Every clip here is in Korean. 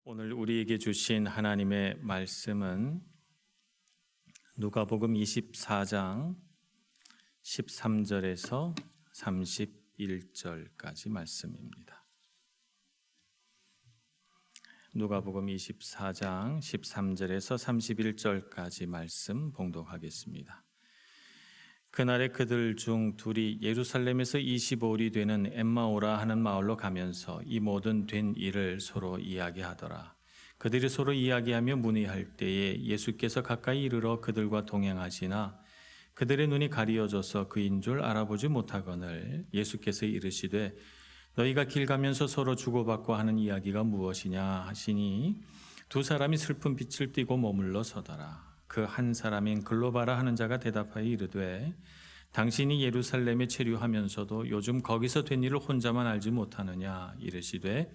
오늘 우리에게 주신 하나님의 말씀은 누가복음 24장 13절에서 31절까지 말씀입니다. 누가복음 24장 13절에서 31절까지 말씀 봉독하겠습니다. 그날에 그들 중 둘이 예루살렘에서 25里되는 엠마오라 하는 마을로 가면서 이 모든 된 일을 서로 이야기하더라. 그들이 서로 이야기하며 문의할 때에 예수께서 가까이 이르러 그들과 동행하시나 그들의 눈이 가리어져서 그인 줄 알아보지 못하거늘 예수께서 이르시되 너희가 길 가면서 서로 주고받고 하는 이야기가 무엇이냐 하시니 두 사람이 슬픈 빛을 띠고 머물러 서더라. 그 한 사람인 글로바라 하는 자가 대답하여 이르되 당신이 예루살렘에 체류하면서도 요즘 거기서 된 일을 혼자만 알지 못하느냐. 이르시되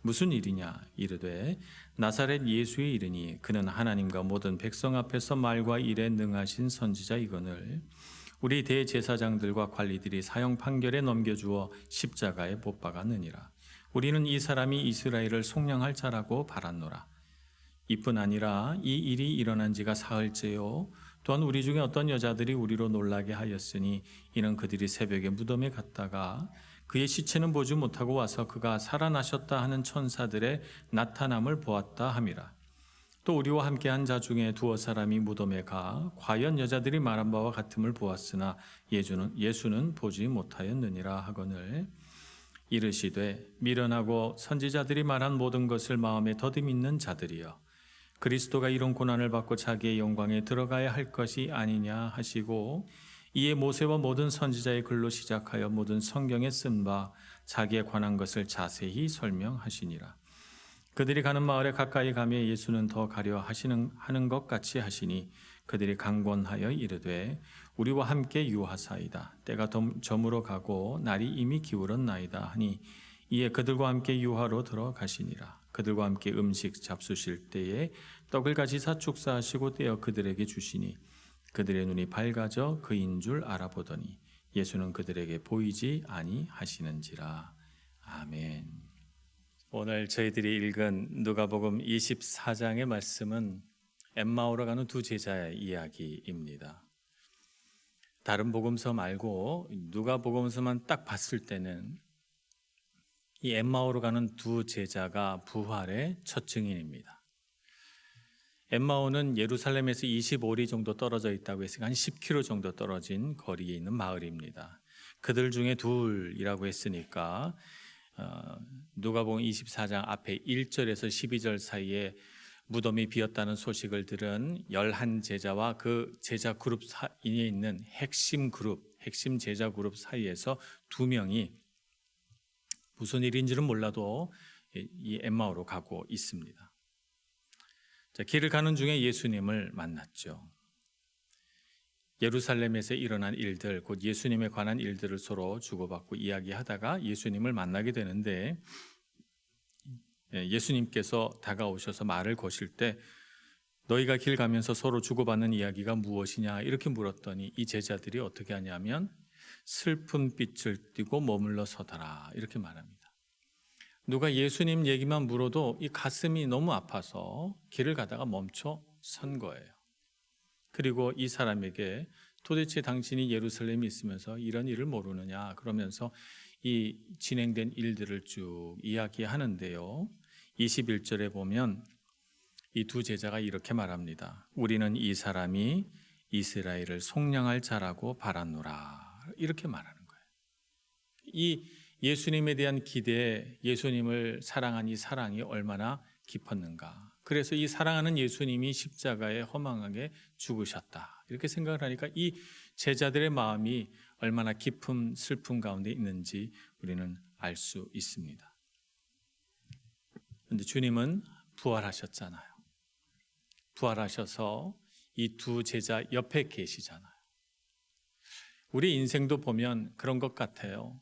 무슨 일이냐. 이르되 나사렛 예수의 이르니 그는 하나님과 모든 백성 앞에서 말과 일에 능하신 선지자이거늘 우리 대제사장들과 관리들이 사형 판결에 넘겨주어 십자가에 못 박았느니라. 우리는 이 사람이 이스라엘을 속량할 자라고 바랐노라. 이뿐 아니라 이 일이 일어난 지가 사흘째요. 또한 우리 중에 어떤 여자들이 우리로 놀라게 하였으니 이는 그들이 새벽에 무덤에 갔다가 그의 시체는 보지 못하고 와서 그가 살아나셨다 하는 천사들의 나타남을 보았다 함이라. 또 우리와 함께한 자 중에 두어 사람이 무덤에 가 과연 여자들이 말한 바와 같음을 보았으나 예수는 보지 못하였느니라 하거늘 이르시되 미련하고 선지자들이 말한 모든 것을 마음에 더디 믿는 자들이여 그리스도가 이런 고난을 받고 자기의 영광에 들어가야 할 것이 아니냐 하시고 이에 모세와 모든 선지자의 글로 시작하여 모든 성경에 쓴 바 자기에 관한 것을 자세히 설명하시니라. 그들이 가는 마을에 가까이 가며 예수는 더 가려 하는 것 같이 하시니 그들이 강권하여 이르되 우리와 함께 유하사이다. 때가 저물어 가고 날이 이미 기울었나이다 하니 이에 그들과 함께 유하로 들어가시니라. 그들과 함께 음식 잡수실 때에 떡을 가지사 축사하시고 떼어 그들에게 주시니 그들의 눈이 밝아져 그인 줄 알아보더니 예수는 그들에게 보이지 아니하시는지라. 아멘. 오늘 저희들이 읽은 누가복음 24장의 말씀은 엠마오로 가는 두 제자의 이야기입니다. 다른 복음서 말고 누가복음서만 딱 봤을 때는 이 엠마오로 가는 두 제자가 부활의 첫 증인입니다. 엠마오는 예루살렘에서 25리 정도 떨어져 있다고 했으니까 한 10km 정도 떨어진 거리에 있는 마을입니다. 그들 중에 둘이라고 했으니까 누가복음 24장 앞에 1절에서 12절 사이에 무덤이 비었다는 소식을 들은 11제자와 그 제자 그룹 사이에 있는 핵심 제자 그룹 사이에서 두 명이 무슨 일인지는 몰라도 이 엠마오로 가고 있습니다. 자, 길을 가는 중에 예수님을 만났죠. 예루살렘에서 일어난 일들, 곧 예수님에 관한 일들을 서로 주고받고 이야기하다가 예수님을 만나게 되는데 예수님께서 다가오셔서 말을 거실 때 너희가 길 가면서 서로 주고받는 이야기가 무엇이냐 이렇게 물었더니 이 제자들이 어떻게 하냐면 슬픈 빛을 띠고 머물러 서더라 이렇게 말합니다. 누가 예수님 얘기만 물어도 이 가슴이 너무 아파서 길을 가다가 멈춰 선 거예요. 그리고 이 사람에게 도대체 당신이 예루살렘에 있으면서 이런 일을 모르느냐 그러면서 이 진행된 일들을 쭉 이야기하는데요. 21절에 보면 이 두 제자가 이렇게 말합니다. 우리는 이 사람이 이스라엘을 속량할 자라고 바랐노라 이렇게 말하는 거예요. 이 예수님에 대한 기대에 예수님을 사랑한 이 사랑이 얼마나 깊었는가. 그래서 이 사랑하는 예수님이 십자가에 허망하게 죽으셨다 이렇게 생각을 하니까 이 제자들의 마음이 얼마나 깊은 슬픔 가운데 있는지 우리는 알 수 있습니다. 그런데 주님은 부활하셨잖아요. 부활하셔서 이 두 제자 옆에 계시잖아요. 우리 인생도 보면 그런 것 같아요.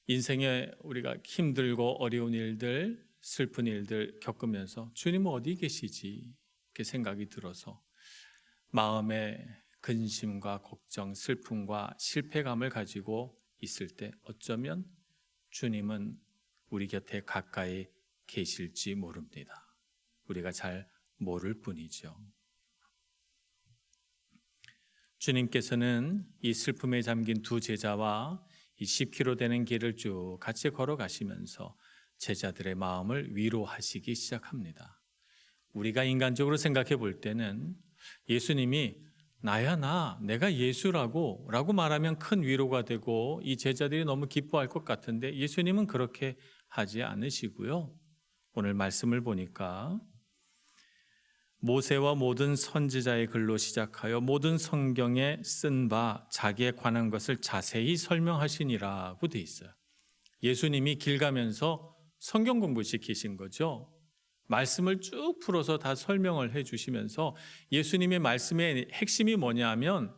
인생에 우리가 힘들고 어려운 일들, 슬픈 일들 겪으면서 주님은 어디 계시지? 이렇게 생각이 들어서 마음에 근심과 걱정, 슬픔과 실패감을 가지고 있을 때 어쩌면 주님은 우리 곁에 가까이 계실지 모릅니다. 우리가 잘 모를 뿐이죠. 주님께서는 이 슬픔에 잠긴 두 제자와 이 10km 되는 길을 쭉 같이 걸어가시면서 제자들의 마음을 위로하시기 시작합니다. 우리가 인간적으로 생각해 볼 때는 예수님이 나야 내가 예수라고 라고 말하면 큰 위로가 되고 이 제자들이 너무 기뻐할 것 같은데 예수님은 그렇게 하지 않으시고요. 오늘 말씀을 보니까 모세와 모든 선지자의 글로 시작하여 모든 성경에 쓴 바 자기에 관한 것을 자세히 설명하시니라고 돼 있어요. 예수님이 길 가면서 성경 공부시키신 거죠. 말씀을 쭉 풀어서 다 설명을 해 주시면서 예수님의 말씀의 핵심이 뭐냐면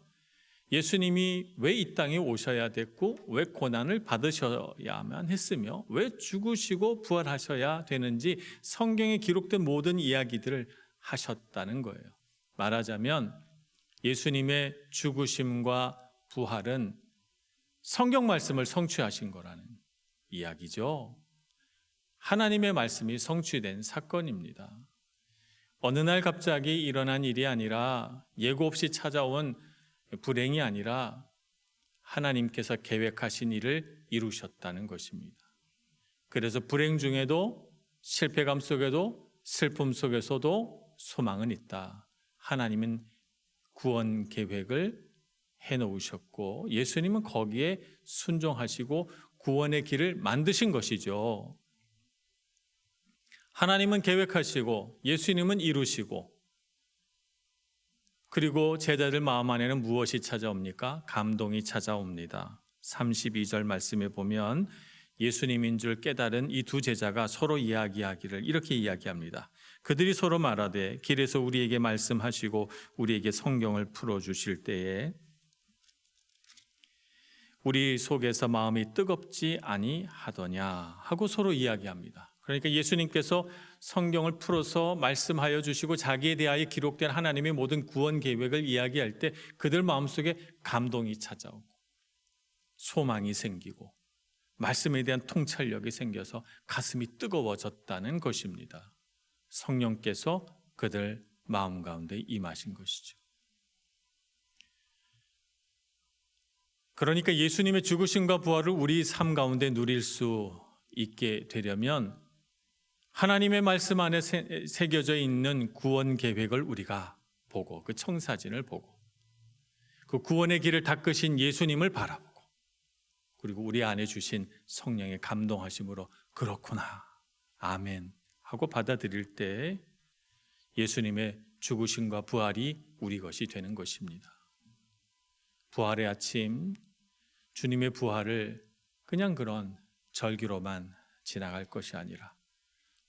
예수님이 왜 이 땅에 오셔야 됐고 왜 고난을 받으셔야만 했으며 왜 죽으시고 부활하셔야 되는지 성경에 기록된 모든 이야기들을 하셨다는 거예요. 말하자면 예수님의 죽으심과 부활은 성경 말씀을 성취하신 거라는 이야기죠. 하나님의 말씀이 성취된 사건입니다. 어느 날 갑자기 일어난 일이 아니라 예고 없이 찾아온 불행이 아니라 하나님께서 계획하신 일을 이루셨다는 것입니다. 그래서 불행 중에도 실패감 속에도 슬픔 속에서도 소망은 있다. 하나님은 구원 계획을 해놓으셨고 예수님은 거기에 순종하시고 구원의 길을 만드신 것이죠. 하나님은 계획하시고 예수님은 이루시고 그리고 제자들 마음 안에는 무엇이 찾아옵니까? 감동이 찾아옵니다. 32절 말씀에 보면 예수님인 줄 깨달은 이 두 제자가 서로 이야기하기를 이렇게 이야기합니다. 그들이 서로 말하되 길에서 우리에게 말씀하시고 우리에게 성경을 풀어주실 때에 우리 속에서 마음이 뜨겁지 아니하더냐 하고 서로 이야기합니다. 그러니까 예수님께서 성경을 풀어서 말씀하여 주시고 자기에 대하여 기록된 하나님의 모든 구원 계획을 이야기할 때 그들 마음속에 감동이 찾아오고 소망이 생기고 말씀에 대한 통찰력이 생겨서 가슴이 뜨거워졌다는 것입니다. 성령께서 그들 마음 가운데 임하신 것이죠. 그러니까 예수님의 죽으심과 부활을 우리 삶 가운데 누릴 수 있게 되려면 하나님의 말씀 안에 새겨져 있는 구원 계획을 우리가 보고 그 청사진을 보고 그 구원의 길을 닦으신 예수님을 바라보고 그리고 우리 안에 주신 성령의 감동하심으로 그렇구나 아멘 하고 받아들일 때 예수님의 죽으심과 부활이 우리 것이 되는 것입니다. 부활의 아침 주님의 부활을 그냥 그런 절기로만 지나갈 것이 아니라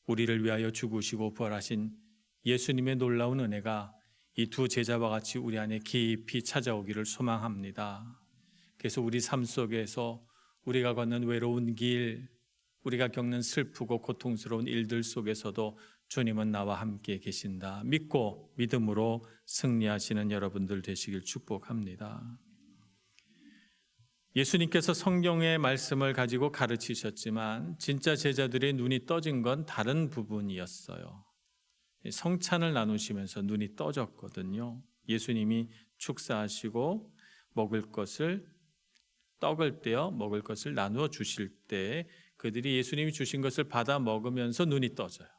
우리를 위하여 죽으시고 부활하신 예수님의 놀라운 은혜가 이 두 제자와 같이 우리 안에 깊이 찾아오기를 소망합니다. 그래서 우리 삶 속에서 우리가 걷는 외로운 길, 우리가 겪는 슬프고 고통스러운 일들 속에서도 주님은 나와 함께 계신다. 믿고 믿음으로 승리하시는 여러분들 되시길 축복합니다. 예수님께서 성경의 말씀을 가지고 가르치셨지만 진짜 제자들의 눈이 떠진 건 다른 부분이었어요. 성찬을 나누시면서 눈이 떠졌거든요. 예수님이 축사하시고 먹을 것을 떡을 떼어 먹을 것을 나누어 주실 때 그들이 예수님이 주신 것을 받아 먹으면서 눈이 떠져요.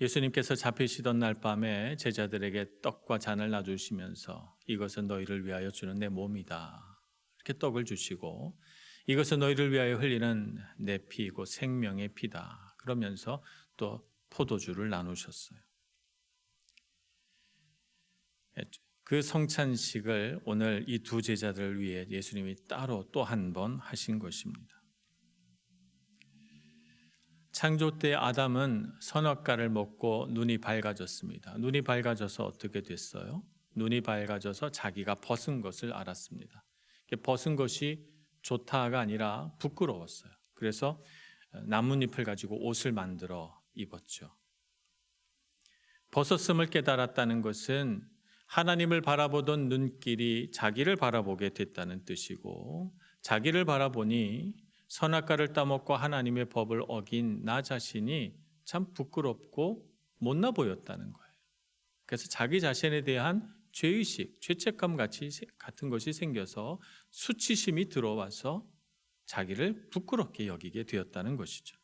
예수님께서 잡히시던 날 밤에 제자들에게 떡과 잔을 놔주시면서 이것은 너희를 위하여 주는 내 몸이다. 이렇게 떡을 주시고 이것은 너희를 위하여 흘리는 내 피이고 생명의 피다. 그러면서 또 포도주를 나누셨어요. 그 성찬식을 오늘 이 두 제자들을 위해 예수님이 따로 또 한 번 하신 것입니다. 창조 때 아담은 선악과를 먹고 눈이 밝아졌습니다. 눈이 밝아져서 어떻게 됐어요? 눈이 밝아져서 자기가 벗은 것을 알았습니다. 벗은 것이 좋다가 아니라 부끄러웠어요. 그래서 나뭇잎을 가지고 옷을 만들어 입었죠. 벗었음을 깨달았다는 것은 하나님을 바라보던 눈길이 자기를 바라보게 됐다는 뜻이고 자기를 바라보니 선악과를 따먹고 하나님의 법을 어긴 나 자신이 참 부끄럽고 못나 보였다는 거예요. 그래서 자기 자신에 대한 죄의식, 죄책감 같은 것이 생겨서 수치심이 들어와서 자기를 부끄럽게 여기게 되었다는 것이죠.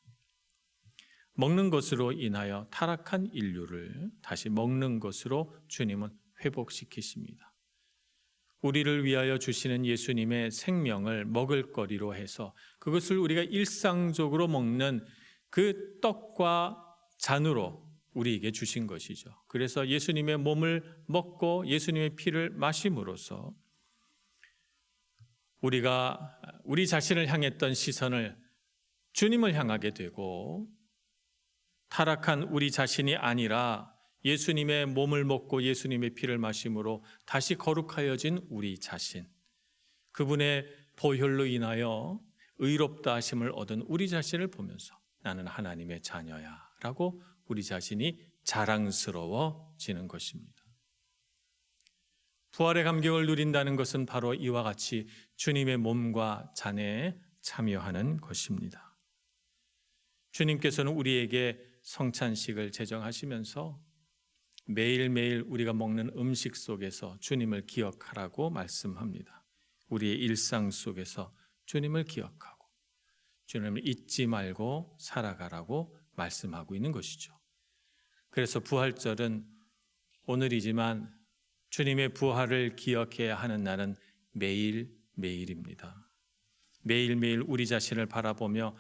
먹는 것으로 인하여 타락한 인류를 다시 먹는 것으로 주님은 회복시키십니다. 우리를 위하여 주시는 예수님의 생명을 먹을거리로 해서 그것을 우리가 일상적으로 먹는 그 떡과 잔으로 우리에게 주신 것이죠. 그래서 예수님의 몸을 먹고 예수님의 피를 마심으로써 우리가 우리 자신을 향했던 시선을 주님을 향하게 되고 타락한 우리 자신이 아니라 예수님의 몸을 먹고 예수님의 피를 마심으로 다시 거룩하여진 우리 자신, 그분의 보혈로 인하여 의롭다 하심을 얻은 우리 자신을 보면서 나는 하나님의 자녀야 라고 우리 자신이 자랑스러워지는 것입니다. 부활의 감격을 누린다는 것은 바로 이와 같이 주님의 몸과 잔에 참여하는 것입니다. 주님께서는 우리에게 성찬식을 제정하시면서 매일매일 우리가 먹는 음식 속에서 주님을 기억하라고 말씀합니다. 우리의 일상 속에서 주님을 기억하고 주님을 잊지 말고 살아가라고 말씀하고 있는 것이죠. 그래서 부활절은 오늘이지만 주님의 부활을 기억해야 하는 날은 매일매일입니다. 매일매일 우리 자신을 바라보며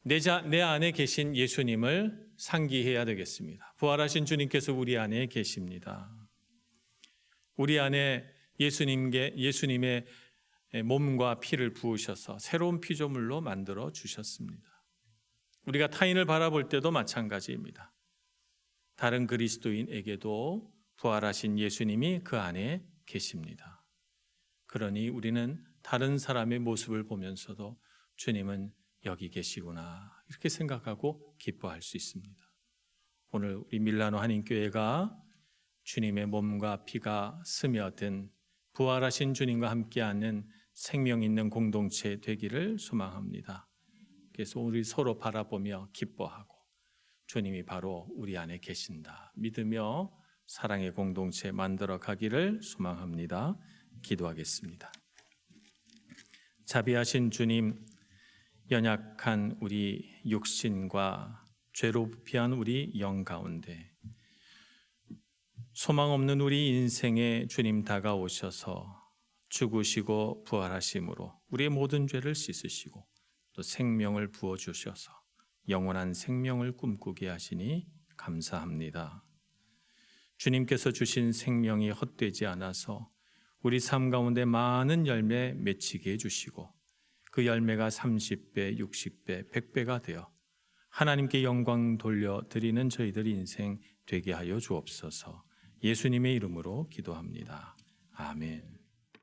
내 안에 계신 예수님을 상기해야 되겠습니다. 부활하신 주님께서 우리 안에 계십니다. 우리 안에 예수님의 몸과 피를 부으셔서 새로운 피조물로 만들어 주셨습니다. 우리가 타인을 바라볼 때도 마찬가지입니다. 다른 그리스도인에게도 부활하신 예수님이 그 안에 계십니다. 그러니 우리는 다른 사람의 모습을 보면서도 주님은 여기 계시구나 이렇게 생각하고 기뻐할 수 있습니다. 오늘 우리 밀라노 한인교회가 주님의 몸과 피가 스며든 부활하신 주님과 함께하는 생명 있는 공동체 되기를 소망합니다. 그래서 우리 서로 바라보며 기뻐하고 주님이 바로 우리 안에 계신다 믿으며 사랑의 공동체 만들어 가기를 소망합니다. 기도하겠습니다. 자비하신 주님, 연약한 우리 육신과 죄로 부패한 우리 영 가운데 소망 없는 우리 인생에 주님 다가오셔서 죽으시고 부활하심으로 우리의 모든 죄를 씻으시고 또 생명을 부어주셔서 영원한 생명을 꿈꾸게 하시니 감사합니다. 주님께서 주신 생명이 헛되지 않아서 우리 삶 가운데 많은 열매 맺히게 해주시고 그 열매가 30배, 60배, 100배가 되어 하나님께 영광 돌려드리는 저희들 인생 되게 하여 주옵소서. 예수님의 이름으로 기도합니다. 아멘.